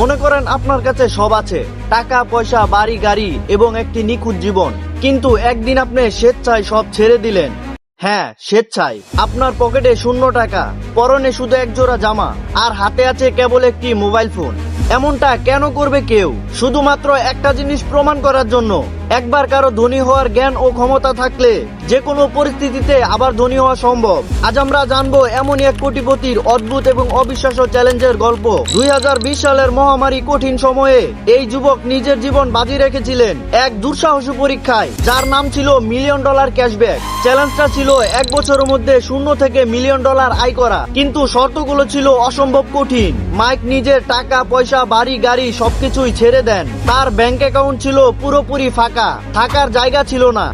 মনে করেন আপনার কাছে সব আছে, টাকা পয়সা, বাড়ি গাড়ি এবং একটি নিখুঁত জীবন, কিন্তু একদিন আপনি স্বেচ্ছায় সব ছেড়ে দিলেন। হ্যাঁ, স্বেচ্ছায়। আপনার পকেটে 0 টাকা, পরনে শুধু এক জোড়া জামা, আর হাতে আছে কেবল একটি মোবাইল ফোন। এমনটা কেন করবে কেউ? শুধুমাত্র একটা জিনিস প্রমাণ করার জন্য। একবার কারো ধনী হওয়ার জ্ঞান ও ক্ষমতা থাকলে যে কোনো পরিস্থিতিতে আবার ধনী হওয়া সম্ভব। আজ আমরা জানবো এমনই এক কোটিপতির অদ্ভুত এবং অবিশ্বাস্য চ্যালেঞ্জের গল্প। 2020 সালের মহামারী কঠিন সময়ে এই যুবক নিজের জীবন বাজি রেখেছিলেন এক দুঃসাহসী পরীক্ষায়, যার নাম ছিল $1,000,000 ক্যাশব্যাক। চ্যালেঞ্জটা ছিল 1 বছরের মধ্যে $0 থেকে $1,000,000 আয় করা, কিন্তু শর্তগুলো ছিল অসম্ভব কঠিন। মাইক নিজের টাকা পয়সা, বাড়ি গাড়ি সবকিছুই ছেড়ে দেন। তার ব্যাংক অ্যাকাউন্ট ছিল পুরোপুরি ফাঁকা, থাকার জায়গা ছিল না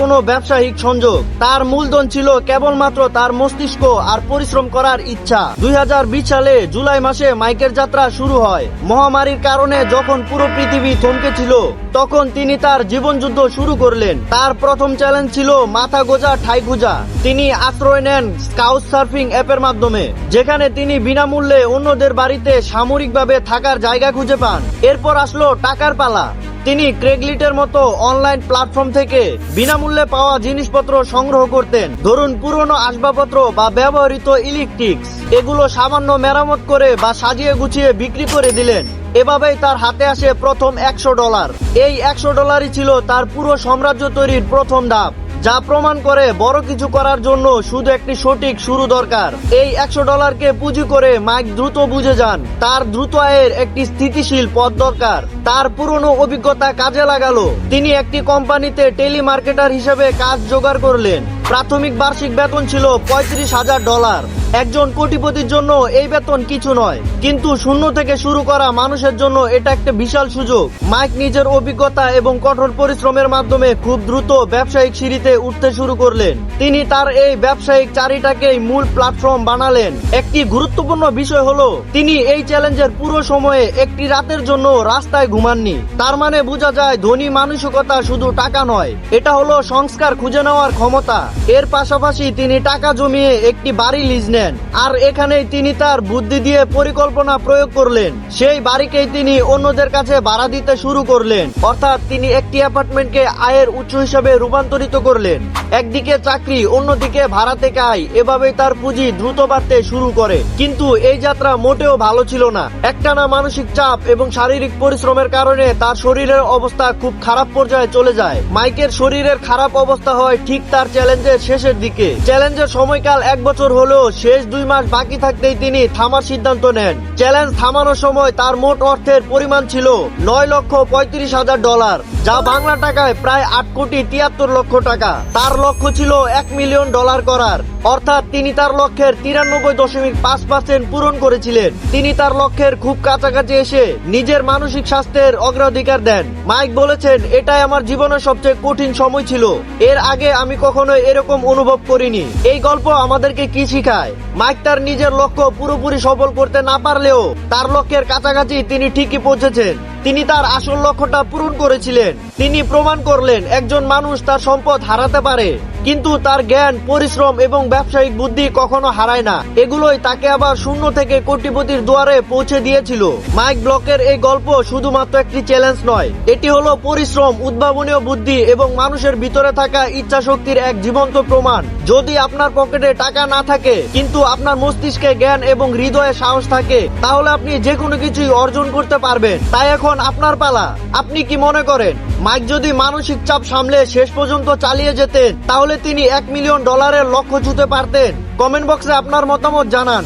কোনো ব্যবসায়িক সংযোগ। তার মূলধন ছিল কেবলমাত্র তার মস্তিষ্ক আর পরিশ্রম করার ইচ্ছা। 2020 সালে জুলাই মাসে মাইকের যাত্রা শুরু হয়। মহামারীর কারণে যখন পুরো পৃথিবী থমকে ছিল, তখন তিনি তার জীবনযুদ্ধ শুরু করলেন। তার প্রথম চ্যালেঞ্জ ছিল মাথা গোজা ঠাই খোঁজা। তিনি আশ্রয় নেন স্কাউট সার্ফিং অ্যাপের মাধ্যমে, যেখানে তিনি বিনামূল্যে অন্যদের বাড়িতে সাময়িকভাবে থাকার জায়গা খুঁজে পান। এরপর আসলো টাকার পালা। তিনি ক্রেগলিটের মতো অনলাইন প্ল্যাটফর্ম থেকে বিনামূল্যে পাওয়া জিনিসপত্র সংগ্রহ করতেন। ধরুন, পুরনো আসবাবপত্র বা ব্যবহৃত ইলেকট্রিক্স, এগুলো সামান্য মেরামত করে বা সাজিয়ে গুছিয়ে বিক্রি করে দিলেন। এভাবেই তার হাতে আসে প্রথম $100। এই $100ই ছিল তার পুরো সাম্রাজ্য তৈরির প্রথম ধাপ, যা প্রমাণ করে বড় কিছু করার জন্য শুধু একটি সঠিক শুরু দরকার। এই $100কে পুঁজি করে মাইক দ্রুত বুঝে যান তার দ্রুত আয়ের একটি স্থিতিশীল পথ দরকার। তার পুরনো অভিজ্ঞতা কাজে লাগালো। তিনি একটি কোম্পানিতে টেলিমার্কেটার হিসেবে কাজ জোগাড় করলেন। প্রাথমিক বার্ষিক বেতন ছিল $35,000। একজন কোটিপতির জন্য এই বেতন কিছু নয়, কিন্তু শূন্য থেকে শুরু করা মানুষের জন্য এটা একটা বিশাল সুযোগ। মাইক নিজের অভিজ্ঞতা এবং কঠোর পরিশ্রমের মাধ্যমে খুব দ্রুত ব্যবসায়িক সিঁড়িতে উঠতে শুরু করলেন। তিনি তার এই ব্যবসায়িক চারিটাকেই মূল প্ল্যাটফর্ম বানালেন। একটি গুরুত্বপূর্ণ বিষয় হলো, তিনি এই চ্যালেঞ্জের পুরো সময়ে একটি রাতের জন্য রাস্তায় ঘুমাননি। তার মানে বোঝা যায় ধনী মানসিকতা শুধু টাকা নয়, এটা হলো সংস্কার খুঁজে নেওয়ার ক্ষমতা। এর পাশাপাশি তিনি টাকা জমিয়ে একটি বাড়ি লিজ নেন, আর এখানেই তিনি তার বুদ্ধি দিয়ে পরিকল্পনা প্রয়োগ করলেন। সেই বাড়িকেই তিনি অন্যদের কাছে ভাড়া দিতে শুরু করলেন। অর্থাৎ তিনি একটি অ্যাপার্টমেন্টকে আয়ের উৎস হিসেবে রূপান্তরিত করলেন। একদিকে চাকরি, অন্যদিকে ভাড়া থেকে আয়। এভাবেই তার পুঁজি দ্রুত বাড়তে শুরু করে। কিন্তু এই যাত্রা মোটেও ভালো ছিল না। একটানা মানসিক চাপ এবং শারীরিক পরিশ্রমের কারণে তার শরীরের অবস্থা খুব খারাপ পর্যায়ে চলে যায়। মাইকের শরীরের খারাপ অবস্থা হয় ঠিক তার চ্যালেঞ্জের শেষের দিকে। চ্যালেঞ্জের সময়কাল 1 বছর হলেও শেষ 2 মাস বাকি থাকতেই তিনি থামার সিদ্ধান্ত নেন। চ্যালেঞ্জ থামানোর সময় তার মোট অর্থের পরিমাণ ছিল $9,35,000, যা বাংলা টাকায় প্রায় $8,73,00,000 তার লক্ষ্য ছিল $1,000,000 করার। অর্থাৎ তিনি তার লক্ষ্যের 93.5% পূরণ করেছিলেন। তিনি তার লক্ষ্যের খুব কাছাকাছি এসে নিজের মানসিক স্বাস্থ্যের অগ্রাধিকার দেন। মাইক বলেছেন, এটাই আমার জীবনের সবচেয়ে কঠিন সময় ছিল। এর আগে আমি কখনো এরকম অনুভব করিনি। এই গল্প আমাদেরকে কি শিখায়? মাইক তার নিজের লক্ষ্য পুরোপুরি সফল করতে না পারলেও তার লক্ষ্যের কাছাকাছি তিনি ঠিকই পৌঁছেছেন। তিনি তার আসল লক্ষ্যটা পূরণ করেছিলেন। তিনি প্রমাণ করলেন একজন মানুষ তার সম্পদ হারাতে পারে, কিন্তু তার জ্ঞান, পরিশ্রম এবং ব্যবসায়িক বুদ্ধি কখনো হারায় না। এগুলোই তাকে আবার শূন্য থেকে কোটিপতির দুয়ারে পৌঁছে দিয়েছিল। মাইক ব্লকের এই গল্প শুধুমাত্র একটি চ্যালেঞ্জ নয়, এটি হলো পরিশ্রম, উদ্ভাবনীয় বুদ্ধি এবং মানুষের ভিতরে থাকা ইচ্ছা শক্তির এক জীবন্ত প্রমাণ। যদি আপনার পকেটে টাকা না থাকে, কিন্তু আপনার মস্তিষ্কে জ্ঞান এবং হৃদয়ে সাহস থাকে, তাহলে আপনি যে কোনো কিছুই অর্জন করতে পারবেন। তাই এখন আপনার পালা। আপনি কি মনে করেন মাইক যদি মানসিক চাপ সামলে শেষ পর্যন্ত চালিয়ে যেতেন, তাহলে তিনি $1,000,000 লক্ষ্য ছুঁতে পারতেন? কমেন্ট বক্সে আপনার মতামত জানান।